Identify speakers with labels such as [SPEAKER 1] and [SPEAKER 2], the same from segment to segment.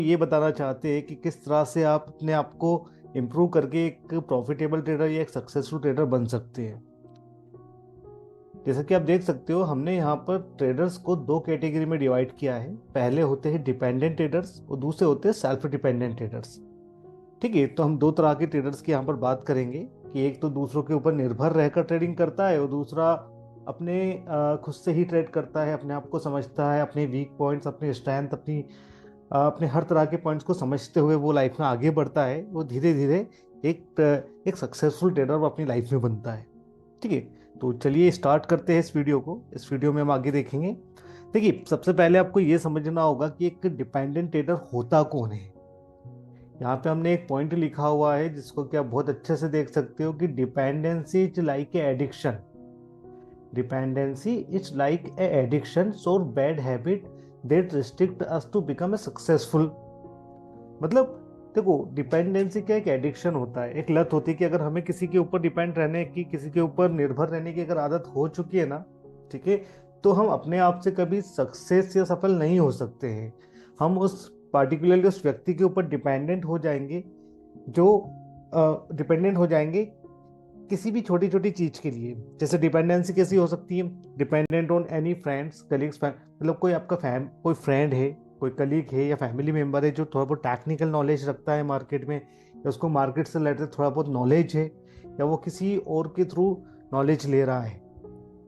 [SPEAKER 1] ये बताना चाहते हैं कि किस तरह से आप अपने आप को इम्प्रूव करके एक प्रॉफिटेबल ट्रेडर या एक सक्सेसफुल ट्रेडर बन सकते हैं। जैसा कि आप देख सकते हो, हमने यहाँ पर ट्रेडर्स को दो कैटेगरी में डिवाइड किया है। पहले होते हैं डिपेंडेंट ट्रेडर्स और दूसरे होते हैं सेल्फ डिपेंडेंट ट्रेडर्स। ठीक है, तो हम दो तरह के ट्रेडर्स की यहाँ पर बात करेंगे कि एक तो दूसरों के ऊपर निर्भर रहकर ट्रेडिंग करता है और दूसरा अपने खुद से ही ट्रेड करता है, अपने आप को समझता है, अपने वीक पॉइंट्स, अपने स्ट्रेंथ, अपने हर तरह के पॉइंट्स को समझते हुए वो लाइफ में आगे बढ़ता है। वो धीरे धीरे एक सक्सेसफुल ट्रेडर वो अपनी लाइफ में बनता है। ठीक है, तो चलिए स्टार्ट करते हैं इस वीडियो को। इस वीडियो में हम आगे देखेंगे। देखिए, सबसे पहले आपको ये समझना होगा कि एक डिपेंडेंट ट्रेडर होता कौन है। यहाँ पे हमने एक पॉइंट लिखा हुआ है जिसको कि आप बहुत अच्छे से देख सकते हो कि dependency is like a addiction. Dependency is like a addiction so bad habit that restrict us to become a successful. मतलब देखो, डिपेंडेंसी क्या एक एडिक्शन होता है, एक लत होती है कि अगर हमें किसी के ऊपर डिपेंड रहने की, किसी के ऊपर निर्भर रहने की अगर आदत हो चुकी है ना, ठीक है, तो हम अपने आप से कभी सक्सेस या सफल नहीं हो सकते हैं। हम उस पार्टिकुलरली उस व्यक्ति के ऊपर डिपेंडेंट हो जाएंगे, जो डिपेंडेंट हो जाएंगे किसी भी छोटी छोटी चीज के लिए। जैसे डिपेंडेंसी कैसी हो सकती है, dependent on any friends colleagues, मतलब कोई आपका कोई फ्रेंड है, कोई कलीग है या फैमिली मेंबर है जो थोड़ा बहुत टेक्निकल नॉलेज रखता है मार्केट में, या उसको मार्केट से रिलेटेड थोड़ा बहुत नॉलेज है, या वो किसी और के थ्रू नॉलेज ले रहा है,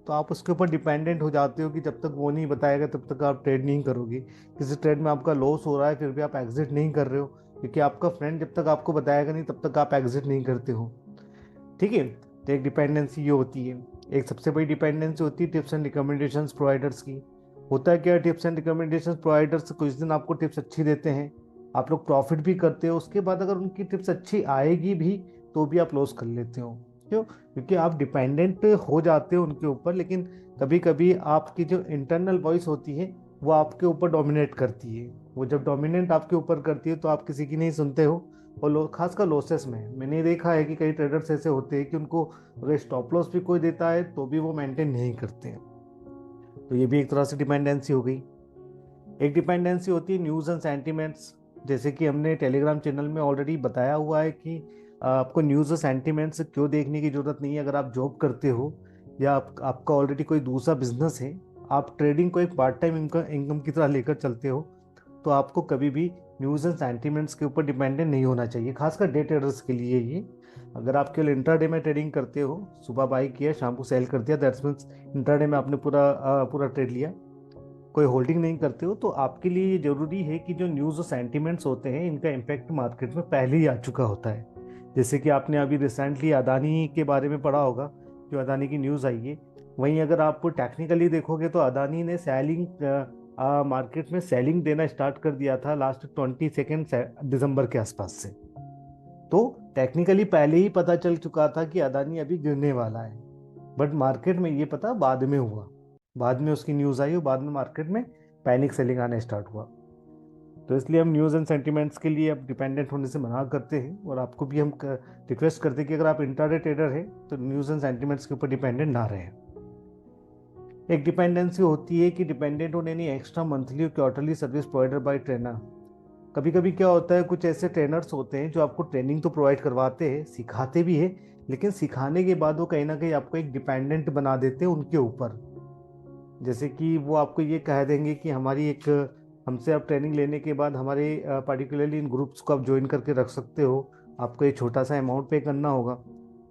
[SPEAKER 1] तो आप उसके ऊपर डिपेंडेंट हो जाते हो कि जब तक वो नहीं बताएगा तब तक आप ट्रेड नहीं करोगे। किसी ट्रेड में आपका लॉस हो रहा है फिर भी आप एग्जिट नहीं कर रहे हो, क्योंकि आपका फ्रेंड जब तक आपको बताएगा नहीं तब तक आप एग्जिट नहीं करते हो। ठीक है, तो एक डिपेंडेंसी ये होती है। एक सबसे बड़ी डिपेंडेंसी होती है टिप्स एंड रिकमेंडेशंस प्रोवाइडर्स की। होता है क्या, टिप्स एंड रिकमेंडेशंस प्रोवाइडर्स कुछ दिन आपको टिप्स अच्छी देते हैं, आप लोग प्रॉफिट भी करते हो, उसके बाद अगर उनकी टिप्स अच्छी आएगी भी तो भी आप लॉस कर लेते हो। क्यों? क्योंकि आप डिपेंडेंट हो जाते हो उनके ऊपर, लेकिन कभी कभी आपकी जो इंटरनल वॉइस होती है वो आपके ऊपर डोमिनेट करती है। वो जब डोमिनेट आपके ऊपर करती है तो आप किसी की नहीं सुनते हो। और खासकर लॉसेस में मैंने देखा है कि कई ट्रेडर्स ऐसे होते हैं कि उनको अगर स्टॉप लॉस भी कोई देता है तो भी वो मेंटेन नहीं करते हैं। तो ये भी एक तरह से डिपेंडेंसी हो गई। एक डिपेंडेंसी होती है न्यूज़ एंड सेंटिमेंट्स। जैसे कि हमने टेलीग्राम चैनल में ऑलरेडी बताया हुआ है कि आपको न्यूज़ और सेंटिमेंट्स क्यों देखने की ज़रूरत नहीं है। अगर आप जॉब करते हो या आपका ऑलरेडी कोई दूसरा बिजनेस है, आप ट्रेडिंग को एक पार्ट टाइम इनकम की तरह लेकर चलते हो, तो आपको कभी भी न्यूज़ एंड सेंटिमेंट्स के ऊपर डिपेंडेंट नहीं होना चाहिए, खासकर डे ट्रेडर्स के लिए ये। अगर आप केवल इंट्राडे में ट्रेडिंग करते हो, सुबह बाई किया शाम को सेल कर दिया, दैट्स मीन्स इंट्राडे में आपने पूरा ट्रेड लिया, कोई होल्डिंग नहीं करते हो, तो आपके लिए ये जरूरी है कि जो न्यूज़ और सेंटिमेंट्स होते हैं इनका इम्पैक्ट मार्केट में पहले ही आ चुका होता है। जैसे कि आपने अभी रिसेंटली अदानी के बारे में पढ़ा होगा, जो अदानी की न्यूज़ आई है। वहीं अगर आप टेक्निकली देखोगे तो अदानी ने सेलिंग मार्केट में सेलिंग देना स्टार्ट कर दिया था लास्ट 22 दिसंबर के आसपास से। तो टेक्निकली पहले ही पता चल चुका था कि अदानी अभी गिरने वाला है, बट मार्केट में ये पता बाद में हुआ। बाद में उसकी न्यूज़ आई और बाद में मार्केट में पैनिक सेलिंग आने स्टार्ट हुआ। तो इसलिए हम न्यूज़ एंड सेंटिमेंट्स के लिए अब डिपेंडेंट होने से मना करते हैं, और आपको भी हम रिक्वेस्ट करते हैं कि अगर आप इंट्राडे ट्रेडर हैं तो न्यूज़ एंड सेंटिमेंट्स के ऊपर डिपेंडेंट ना रहें। एक डिपेंडेंसी होती है कि dependent on any extra monthly और quarterly service provider by trainer. कभी कभी क्या होता है, कुछ ऐसे ट्रेनर्स होते हैं जो आपको ट्रेनिंग तो प्रोवाइड करवाते हैं, सिखाते भी हैं, लेकिन सिखाने के बाद वो कहीं ना कहीं आपको एक डिपेंडेंट बना देते हैं उनके ऊपर। जैसे कि वो आपको ये कह देंगे कि हमसे आप ट्रेनिंग लेने के बाद हमारे पार्टिकुलरली इन ग्रुप्स को आप ज्वाइन करके रख सकते हो, आपको एक छोटा सा अमाउंट पे करना होगा।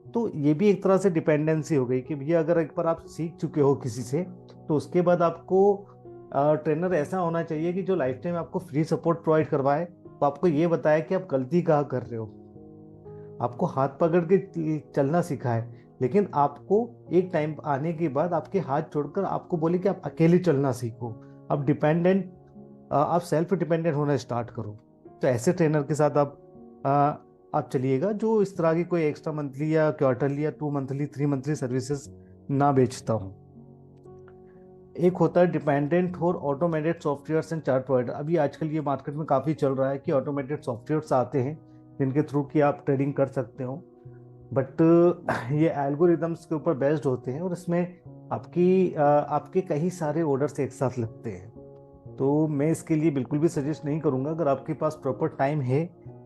[SPEAKER 1] तो ये भी एक तरह से डिपेंडेंसी हो गई कि भैया अगर एक बार आप सीख चुके हो किसी से, तो उसके बाद आपको ट्रेनर ऐसा होना चाहिए कि जो लाइफ टाइम आपको फ्री सपोर्ट प्रोवाइड करवाए, तो आपको ये बताए कि आप गलती कहाँ कर रहे हो, आपको हाथ पकड़ के चलना सिखाए, लेकिन आपको एक टाइम आने के बाद आपके हाथ छोड़कर आपको बोले कि आप अकेले चलना सीखो, आप सेल्फ डिपेंडेंट होना स्टार्ट करो। तो ऐसे ट्रेनर के साथ आप चलिएगा जो इस तरह की कोई एक्स्ट्रा मंथली या क्वार्टरली या 2 मंथली 3 मंथली सर्विसेज ना बेचता हूँ। एक होता है डिपेंडेंट और automated software and chart provider. अभी आजकल ये मार्केट में काफ़ी चल रहा है कि ऑटोमेटेड सॉफ्टवेयर्स आते हैं जिनके थ्रू कि आप ट्रेडिंग कर सकते हो, बट ये एल्गोरिदम्स के ऊपर बेस्ड होते हैं और इसमें आपके कई सारे ऑर्डर्स एक साथ लगते हैं। तो मैं इसके लिए बिल्कुल भी सजेस्ट नहीं करूँगा। अगर आपके पास प्रॉपर टाइम है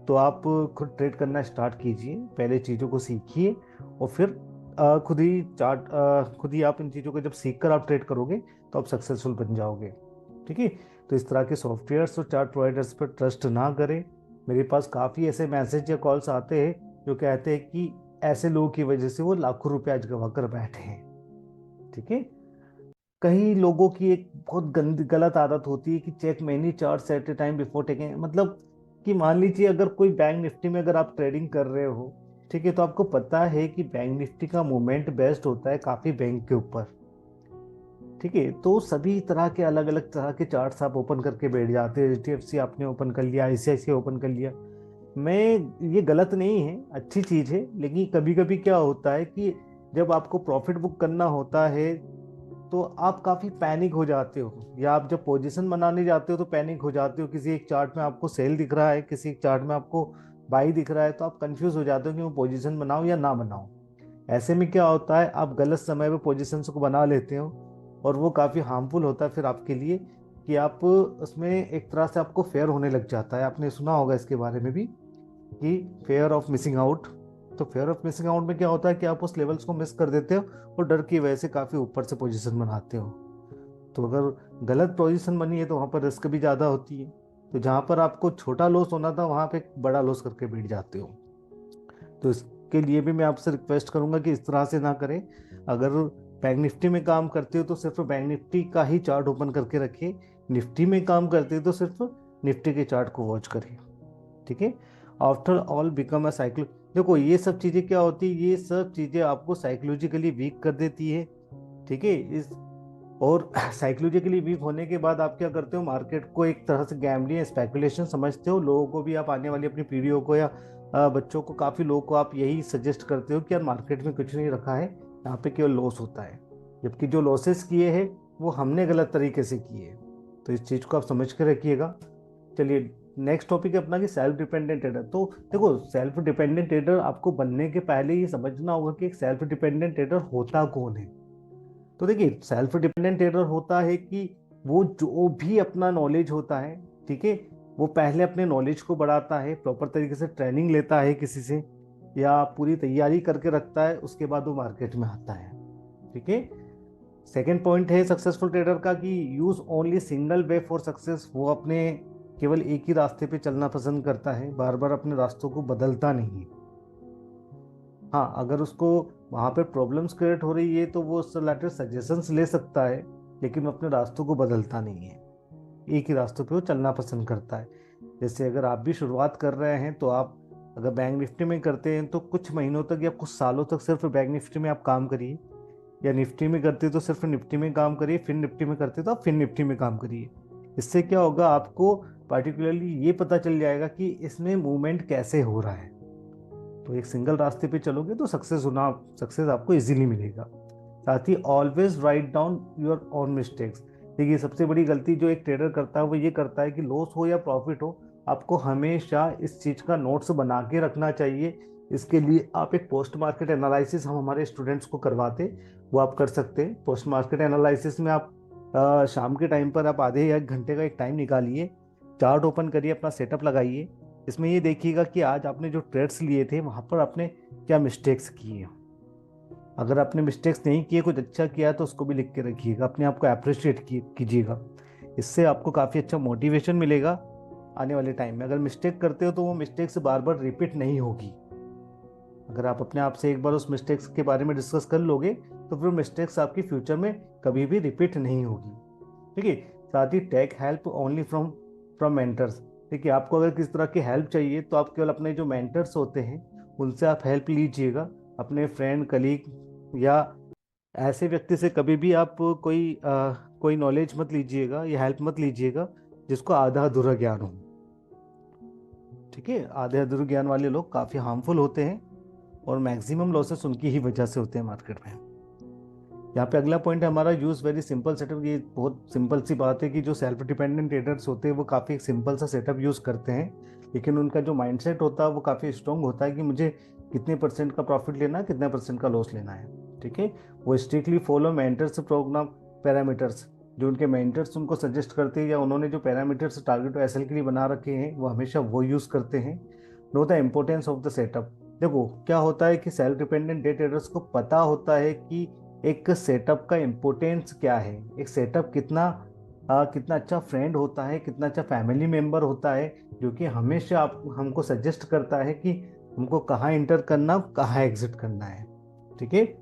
[SPEAKER 1] तो आप खुद ट्रेड करना स्टार्ट कीजिए, पहले चीज़ों को सीखिए और फिर खुद ही आप इन चीज़ों को जब सीख कर आप ट्रेड करोगे तो आप सक्सेसफुल बन जाओगे। ठीक है। तो इस तरह के सॉफ्टवेयर्स और चार्ट प्रोवाइडर्स पर ट्रस्ट ना करें। मेरे पास काफ़ी ऐसे मैसेज या कॉल्स आते हैं जो कहते हैं कि ऐसे लोगों की वजह से वो लाखों रुपए आज गवा कर बैठे हैं। ठीक है। कई लोगों की एक बहुत गंदी गलत आदत होती है कि check many chart at a time before taking, मतलब कि मान लीजिए अगर कोई बैंक निफ्टी में अगर आप ट्रेडिंग कर रहे हो, ठीक है, तो आपको पता है कि बैंक निफ्टी का मूवमेंट बेस्ट होता है काफी बैंक के ऊपर। ठीक है। तो सभी तरह के अलग अलग तरह के चार्ट्स आप ओपन करके बैठ जाते हैं। HDFC आपने ओपन कर लिया, ICICI ओपन कर लिया। मैं ये गलत नहीं है, अच्छी चीज है, लेकिन कभी कभी क्या होता है कि जब आपको प्रॉफिट बुक करना होता है तो आप काफी पैनिक हो जाते हो, या आप जब पोजीशन बनाने जाते हो तो पैनिक हो जाते हो। किसी एक चार्ट में आपको सेल दिख रहा है, किसी एक चार्ट में आपको बाई दिख रहा है, तो आप कंफ्यूज हो जाते हो कि मैं पोजीशन बनाऊं या ना बनाऊं। ऐसे में क्या होता है, आप गलत समय पे पोजीशन को बना लेते हो और वो काफी हार्मफुल होता है फिर आपके लिए, कि आप उसमें एक तरह से आपको फेयर होने लग जाता है। आपने सुना होगा इसके बारे में भी कि फेयर ऑफ मिसिंग आउट। तो फेयर ऑफ मिसिंग आउट में क्या होता है कि आप उस लेवल्स को मिस कर देते हो और डर की वजह से काफी ऊपर से पोजीशन बनाते हो। तो अगर गलत पोजीशन बनी है तो वहां पर रिस्क भी ज्यादा होती है। तो जहां पर आपको छोटा लॉस होना था वहां पे बड़ा लॉस करके बैठ जाते हो। तो इसके लिए भी मैं आपसे रिक्वेस्ट करूंगा कि इस तरह से ना करें। अगर बैंक निफ्टी में काम करते हो तो सिर्फ बैंक निफ्टी का ही चार्ट ओपन करके रखिए। निफ्टी में काम करते हो तो सिर्फ निफ्टी के चार्ट को वॉच करिए। ठीक है। After all become a cyclo, देखो ये सब चीजें क्या होती है, ये सब चीजें आपको साइकोलॉजिकली वीक कर देती है। ठीक है। इस और साइकोलॉजिकली वीक होने के बाद आप क्या करते हो, मार्केट को एक तरह से गैम्बलिंग स्पेकुलेशन समझते हो। लोगों को भी आप, आने वाली अपनी पीढ़ियों को या बच्चों को, काफी लोगों को आप यही सजेस्ट करते हो कि यार मार्केट में कुछ नहीं रखा है, यहाँ पे केवल लॉस होता है। जबकि जो लॉसेस किए हैं वो हमने गलत तरीके से किए हैं। तो इस चीज को आप समझ कर रखिएगा। चलिए, नेक्स्ट टॉपिक है अपना कि सेल्फ डिपेंडेंट ट्रेडर। तो देखो, सेल्फ डिपेंडेंट ट्रेडर आपको बनने के पहले ये समझना होगा कि एक सेल्फ डिपेंडेंट ट्रेडर होता कौन है। तो देखिए, सेल्फ डिपेंडेंट ट्रेडर होता है कि वो जो भी अपना नॉलेज होता है, ठीक है, वो पहले अपने नॉलेज को बढ़ाता है, प्रॉपर तरीके से ट्रेनिंग लेता है किसी से, या पूरी तैयारी करके रखता है, उसके बाद वो मार्केट में आता है। ठीक है। सेकेंड पॉइंट है सक्सेसफुल ट्रेडर का कि use only single way for success. वो अपने केवल एक ही रास्ते पे चलना पसंद करता है, बार बार अपने रास्तों को बदलता नहीं है। हाँ, अगर उसको वहां पे प्रॉब्लम्स क्रिएट हो रही है तो वो उससे रिलेटेड सजेशंस ले सकता है, लेकिन वो अपने रास्तों को बदलता नहीं है। एक ही रास्तों पे वो चलना पसंद करता है। जैसे अगर आप भी शुरुआत कर रहे हैं तो आप अगर बैंक निफ्टी में करते हैं तो कुछ महीनों तक या कुछ सालों तक सिर्फ बैंक निफ्टी में आप काम करिए, या निफ्टी में करते तो सिर्फ निफ्टी में काम करिए, फिर निफ्टी में करते तो आप फिर निफ्टी में काम करिए। इससे क्या होगा, आपको पार्टिकुलरली ये पता चल जाएगा कि इसमें मूवमेंट कैसे हो रहा है। तो एक सिंगल रास्ते पे चलोगे तो सक्सेस आपको इजीली मिलेगा। साथ ही always write down your own mistakes. देखिए, सबसे बड़ी गलती जो एक ट्रेडर करता है वो ये करता है कि लॉस हो या प्रॉफिट हो, आपको हमेशा इस चीज का नोट्स बना के रखना चाहिए। इसके लिए आप एक पोस्ट मार्केट एनालिसिस हम हमारे स्टूडेंट्स को करवाते, वो आप कर सकते हैं। पोस्ट मार्केट एनालिसिस में आप शाम के टाइम पर आप आधे या 1 घंटे का एक टाइम निकालिए, चार्ट ओपन करिए, अपना सेटअप लगाइए। इसमें ये देखिएगा कि आज आपने जो ट्रेड्स लिए थे वहां पर आपने क्या मिस्टेक्स किए। अगर आपने मिस्टेक्स नहीं किए, कुछ अच्छा किया, तो उसको भी लिख के रखिएगा, अपने आप को अप्रिशिएट कीजिएगा। इससे आपको काफ़ी अच्छा मोटिवेशन मिलेगा आने वाले टाइम में। अगर मिस्टेक करते हो तो वो मिस्टेक्स बार बार रिपीट नहीं होगी। अगर आप अपने आप से एक बार उस मिस्टेक्स के बारे में डिस्कस कर लोगे तो फिर मिस्टेक्स आपकी फ्यूचर में कभी भी रिपीट नहीं होगी। ठीक है। साथ ही take help only from from mentors. देखिए, आपको अगर किस तरह की हेल्प चाहिए तो आप केवल अपने जो मेंटर्स होते हैं उनसे आप हेल्प लीजिएगा। अपने फ्रेंड, कलीग या ऐसे व्यक्ति से कभी भी आप कोई नॉलेज मत लीजिएगा या हेल्प मत लीजिएगा जिसको आधा अधूरा ज्ञान हो। ठीक है। आधे अधूरे ज्ञान वाले लोग काफ़ी हार्मफुल होते हैं और मैक्सिमम लॉसेस उनकी ही वजह से होते हैं मार्केट में। यहाँ पे अगला पॉइंट है हमारा, यूज वेरी सिंपल सेटअप। ये बहुत सिंपल सी बात है कि जो सेल्फ डिपेंडेंट ट्रेडर्स होते हैं वो काफ़ी एक सिंपल सा सेटअप यूज़ करते हैं, लेकिन उनका जो माइंडसेट होता है वो काफ़ी स्ट्रांग होता है कि मुझे कितने परसेंट का प्रॉफिट लेना है, कितने परसेंट का लॉस लेना है। ठीक है। वो strictly follow mentors program parameters. जो उनके मेंटर्स उनको सजेस्ट करते हैं या उन्होंने जो पैरामीटर्स टारगेट एसएल के लिए बना रखे हैं वो हमेशा वो यूज़ करते हैं। Know the importance of the setup. देखो क्या होता है कि सेल्फ डिपेंडेंट डे ट्रेडर्स को पता होता है कि एक सेटअप का इम्पोर्टेंस क्या है, एक सेटअप कितना अच्छा फ्रेंड होता है, कितना अच्छा फैमिली मेम्बर होता है, जो कि हमेशा आप हमको सजेस्ट करता है कि हमको कहाँ इंटर करना, कहाँ एग्जिट करना है। ठीक है,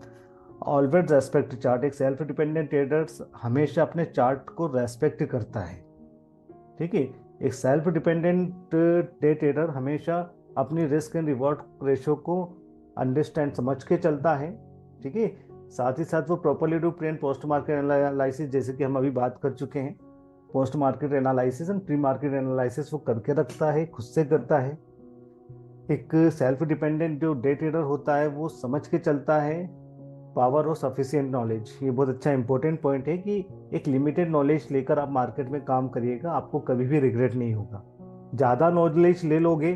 [SPEAKER 1] ऑलवेज रेस्पेक्ट चार्ट। एक सेल्फ डिपेंडेंट ट्रेडर्स हमेशा अपने चार्ट को रेस्पेक्ट करता है। ठीक है, एक सेल्फ डिपेंडेंट डे ट्रेडर हमेशा अपनी रिस्क एंड रिवॉर्ड रेशो को अंडरस्टैंड समझ के चलता है। ठीक है, साथ ही साथ वो properly do pre and post market analysis, जैसे कि हम अभी बात कर चुके हैं, post market analysis and pre market analysis वो करके रखता है, खुद से करता है। एक सेल्फ डिपेंडेंट जो डे ट्रेडर होता है वो समझ के चलता है पावर और सफिशिएंट नॉलेज। ये बहुत अच्छा इंपॉर्टेंट पॉइंट है कि एक लिमिटेड नॉलेज लेकर आप मार्केट में काम करिएगा, आपको कभी भी रिग्रेट नहीं होगा। ज़्यादा नॉलेज ले लोगे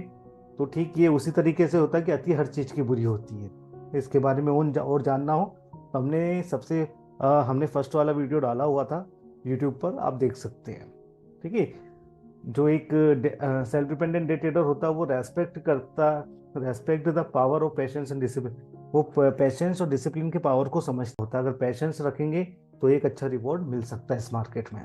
[SPEAKER 1] तो ठीक, ये उसी तरीके से होता है कि अति हर चीज़ की बुरी होती है। इसके बारे में और जानना हो तो हमने फर्स्ट वाला वीडियो डाला हुआ था यूट्यूब पर, आप देख सकते हैं। ठीक है, जो एक सेल्फ डिपेंडेंट डे ट्रेडर होता है वो respect the power of patience and discipline. वो पेशेंस और डिसिप्लिन के पावर को समझता होता है। अगर पेशेंस रखेंगे तो एक अच्छा रिवॉर्ड मिल सकता है इस मार्केट में।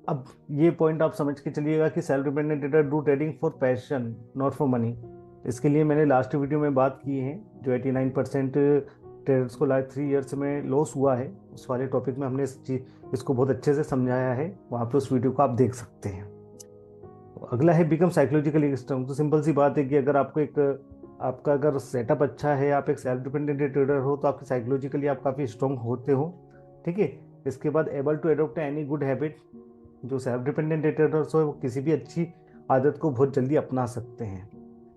[SPEAKER 1] अब ये पॉइंट आप समझ के चलिएगा कि self dependent trader do trading for passion not for money. इसके लिए मैंने लास्ट वीडियो में बात की है, जो 89% ट्रेडर्स को लास्ट 3 ईयर्स में लॉस हुआ है, उस वाले टॉपिक में हमने इसको बहुत अच्छे से समझाया है, वहाँ पे उस वीडियो को आप देख सकते हैं। अगला है बिकम साइकोलॉजिकली स्ट्रांग। तो सिंपल सी बात है कि अगर आपका अगर सेटअप अच्छा है, आप एक सेल्फ डिपेंडेंट ट्रेडर हो, तो आपके साइकोलॉजिकली आप काफ़ी स्ट्रांग होते हो। ठीक है, इसके बाद able to adopt any good habit. जो सेल्फ डिपेंडेंट ट्रेडर्स हो वो किसी भी अच्छी आदत को बहुत जल्दी अपना सकते हैं।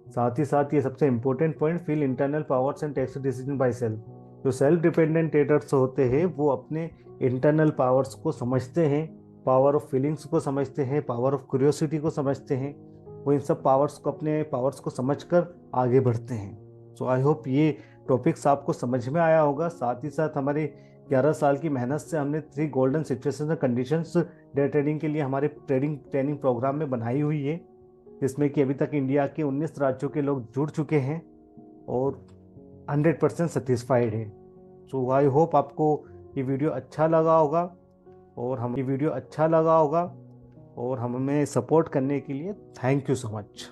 [SPEAKER 1] साथ ही साथ ये सबसे important point, feel internal powers and takes decision by self. जो सेल्फ डिपेंडेंट ट्रेडर्स होते हैं वो अपने इंटरनल पावर्स को समझते हैं, पावर ऑफ फीलिंग्स को समझते हैं, पावर ऑफ क्यूरियोसिटी को समझते हैं। वो इन सब अपने पावर्स को समझकर आगे बढ़ते हैं। सो आई होप ये टॉपिक्स आपको समझ में आया होगा। साथ ही साथ हमारे 11 साल की मेहनत से हमने 3 golden situations and conditions day trading के लिए हमारे ट्रेनिंग प्रोग्राम में बनाई हुई है, जिसमें कि अभी तक इंडिया के 19 राज्यों के लोग जुड़ चुके हैं और 100% सेटिस्फाइड है। सो आई होप आपको ये वीडियो अच्छा लगा होगा और हमें सपोर्ट करने के लिए थैंक यू सो मच।